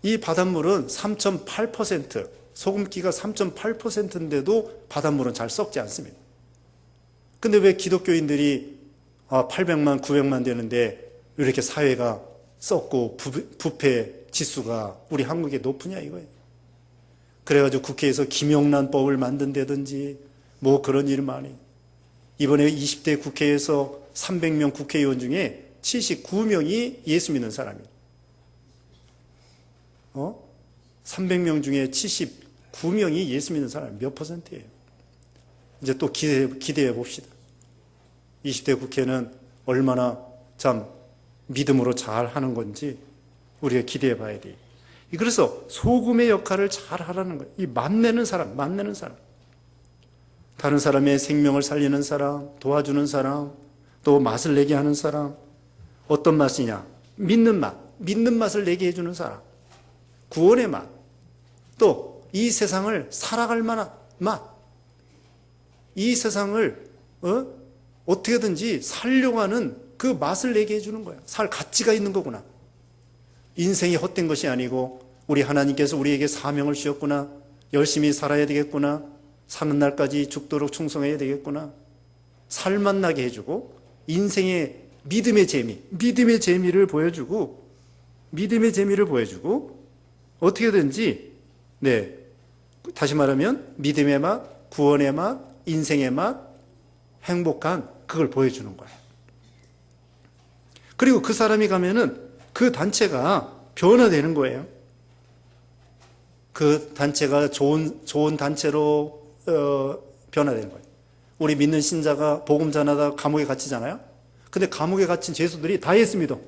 이 바닷물은 3.8%, 소금기가 3.8%인데도 바닷물은 잘 썩지 않습니다. 근데 왜 기독교인들이 800만, 900만 되는데 왜 이렇게 사회가 썩고 부패 지수가 우리 한국에 높으냐 이거예요. 그래가지고 국회에서 김영란법을 만든다든지 뭐 그런 일 많이. 이번에 20대 국회에서 300명 국회의원 중에 79명이 예수 믿는 사람이에요. 300명 중에 79명이 예수 믿는 사람 몇 %예요? 이제 또 기대해 봅시다. 20대 국회는 얼마나 참 믿음으로 잘 하는 건지 우리가 기대해 봐야 돼요. 그래서 소금의 역할을 잘 하라는 거예요. 이 맛내는 사람. 다른 사람의 생명을 살리는 사람, 도와주는 사람, 또 맛을 내게 하는 사람. 어떤 맛이냐? 믿는 맛을 내게 해주는 사람. 구원의 맛. 또 이 세상을 살아갈 만한 맛. 이 세상을 어떻게든지 살려고 하는 그 맛을 내게 해주는 거예요. 살 가치가 있는 거구나. 인생이 헛된 것이 아니고 우리 하나님께서 우리에게 사명을 주셨구나. 열심히 살아야 되겠구나. 사는 날까지 죽도록 충성해야 되겠구나. 살맛 나게 해주고 인생의 믿음의 재미를 보여주고 어떻게든지 다시 말하면 믿음의 맛, 구원의 맛, 인생의 맛, 행복한 그걸 보여주는 거예요. 그리고 그 사람이 가면은 그 단체가 변화되는 거예요. 그 단체가 좋은 단체로 변화되는 거예요. 우리 믿는 신자가 복음 전하다 감옥에 갇히잖아요. 근데 감옥에 갇힌 죄수들이 다 예수 믿어.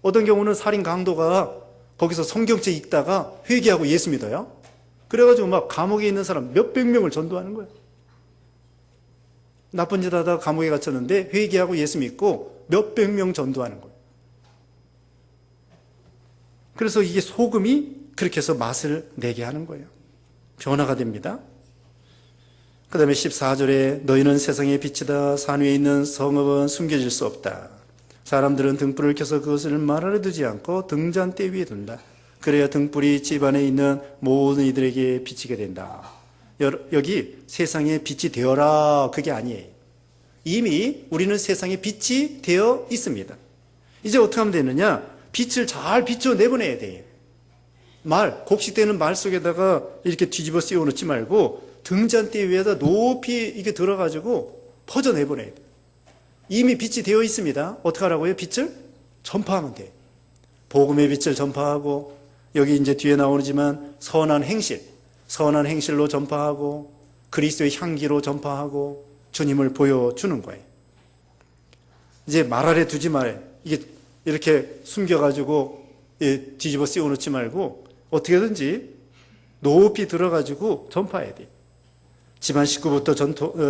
어떤 경우는 살인 강도가 거기서 성경책 읽다가 회개하고 예수 믿어요. 그래가지고 막 감옥에 있는 사람 몇백 명을 전도하는 거예요. 나쁜 짓 하다가 감옥에 갇혔는데 회개하고 예수 믿고 몇백 명 전도하는 거예요. 그래서 이게 소금이 그렇게 해서 맛을 내게 하는 거예요. 변화가 됩니다. 그 다음에 14절에 너희는 세상의 빛이다. 산 위에 있는 성읍은 숨겨질 수 없다. 사람들은 등불을 켜서 그것을 말 아래 두지 않고 등잔대 위에 둔다. 그래야 등불이 집 안에 있는 모든 이들에게 비치게 된다. 여기 세상에 빛이 되어라 그게 아니에요. 이미 우리는 세상에 빛이 되어 있습니다. 이제 어떻게 하면 되느냐? 빛을 잘 비춰 내보내야 돼요. 곡식되는 말 속에다가 이렇게 뒤집어 씌워 놓지 말고 등잔대 위에다 높이 이게 들어가지고 퍼져 내보내야 돼요. 이미 빛이 되어 있습니다. 어떻게 하라고요? 빛을 전파하면 돼요. 복음의 빛을 전파하고 여기 이제 뒤에 나오지만 선한 행실로 전파하고 그리스도의 향기로 전파하고 주님을 보여주는 거예요. 이제 말 아래 두지 말아요. 이게 이렇게 숨겨가지고 뒤집어 씌워놓지 말고 어떻게든지 높이 들어가지고 전파해야 돼요. 집안 식구부터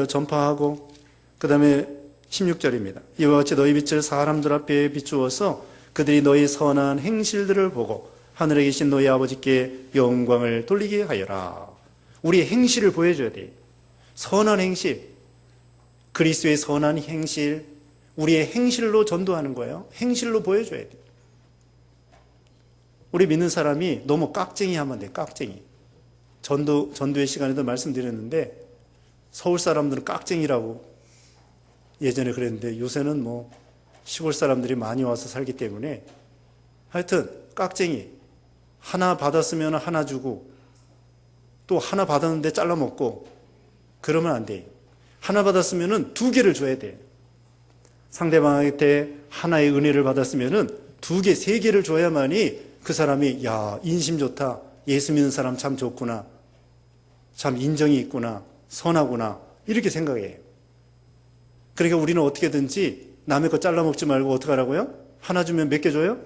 전파하고 그 다음에 16절입니다. 이와 같이 너희 빛을 사람들 앞에 비추어서 그들이 너희 선한 행실들을 보고 하늘에 계신 너희 아버지께 영광을 돌리게 하여라. 우리의 행실을 보여줘야 돼요. 선한 행실, 그리스도의 선한 행실, 우리의 행실로 전도하는 거예요. 행실로 보여줘야 돼요. 우리 믿는 사람이 너무 깍쟁이 하면 돼요. 깍쟁이. 전도의 시간에도 말씀드렸는데 서울 사람들은 깍쟁이라고 예전에 그랬는데 요새는 뭐 시골 사람들이 많이 와서 살기 때문에 하여튼 깍쟁이. 하나 받았으면 하나 주고 또 하나 받았는데 잘라 먹고 그러면 안 돼요. 하나 받았으면 두 개를 줘야 돼요. 상대방한테 하나의 은혜를 받았으면 두 개, 세 개를 줘야만이 그 사람이 야, 인심 좋다. 예수 믿는 사람 참 좋구나. 참 인정이 있구나. 선하구나. 이렇게 생각해요. 그러니까 우리는 어떻게든지 남의 거 잘라 먹지 말고 어떻게 하라고요? 하나 주면 몇 개 줘요?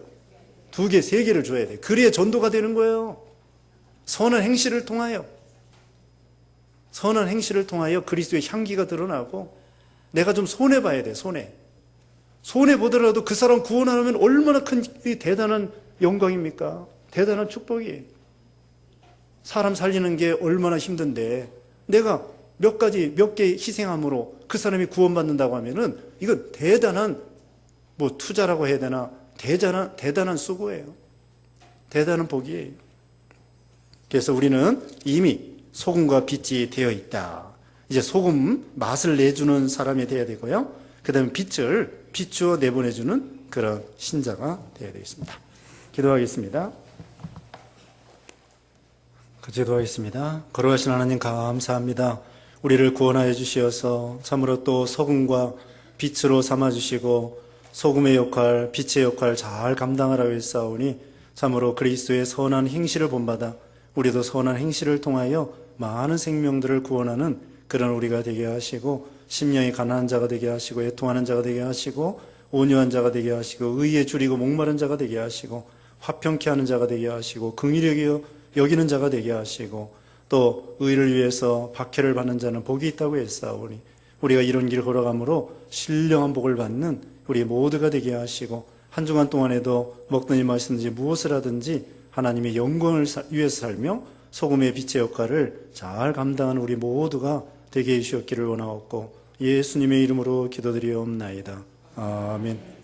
2개, 3개를 줘야 돼. 그래야 전도가 되는 거예요. 선한 행실을 통하여. 선한 행실을 통하여 그리스도의 향기가 드러나고 내가 좀 손해봐야 돼. 손해보더라도 그 사람 구원하면 얼마나 큰 대단한 영광입니까? 대단한 축복이에요. 사람 살리는 게 얼마나 힘든데 내가 몇 개 희생함으로 그 사람이 구원받는다고 하면은 이건 대단한 투자라고 해야 되나? 대단한 수고예요. 대단한 복이에요. 그래서 우리는 이미 소금과 빛이 되어 있다. 이제 소금 맛을 내주는 사람이 되어야 되고요. 그 다음에 빛을 비추어 내보내주는 그런 신자가 되어야 되겠습니다. 기도하겠습니다. 기도하겠습니다. 거룩하신 하나님 감사합니다. 우리를 구원하여 주시어서 참으로 또 소금과 빛으로 삼아주시고 소금의 역할, 빛의 역할 잘 감당하라고 했사오니 참으로 그리스도의 선한 행실을 본받아 우리도 선한 행실을 통하여 많은 생명들을 구원하는 그런 우리가 되게 하시고 심령이 가난한 자가 되게 하시고 애통하는 자가 되게 하시고 온유한 자가 되게 하시고 의에 줄이고 목마른 자가 되게 하시고 화평케 하는 자가 되게 하시고 긍휼히 여기는 자가 되게 하시고 또 의를 위해서 박해를 받는 자는 복이 있다고 했사오니 우리가 이런 길 걸어가므로 신령한 복을 받는 우리 모두가 되게 하시고 한 주간 동안에도 먹든지 마시든지 무엇을 하든지 하나님의 영광을 위해서 살며 소금의 빛의 역할을 잘 감당하는 우리 모두가 되게 해주셨기를 원하옵고 예수님의 이름으로 기도드리옵나이다. 아멘.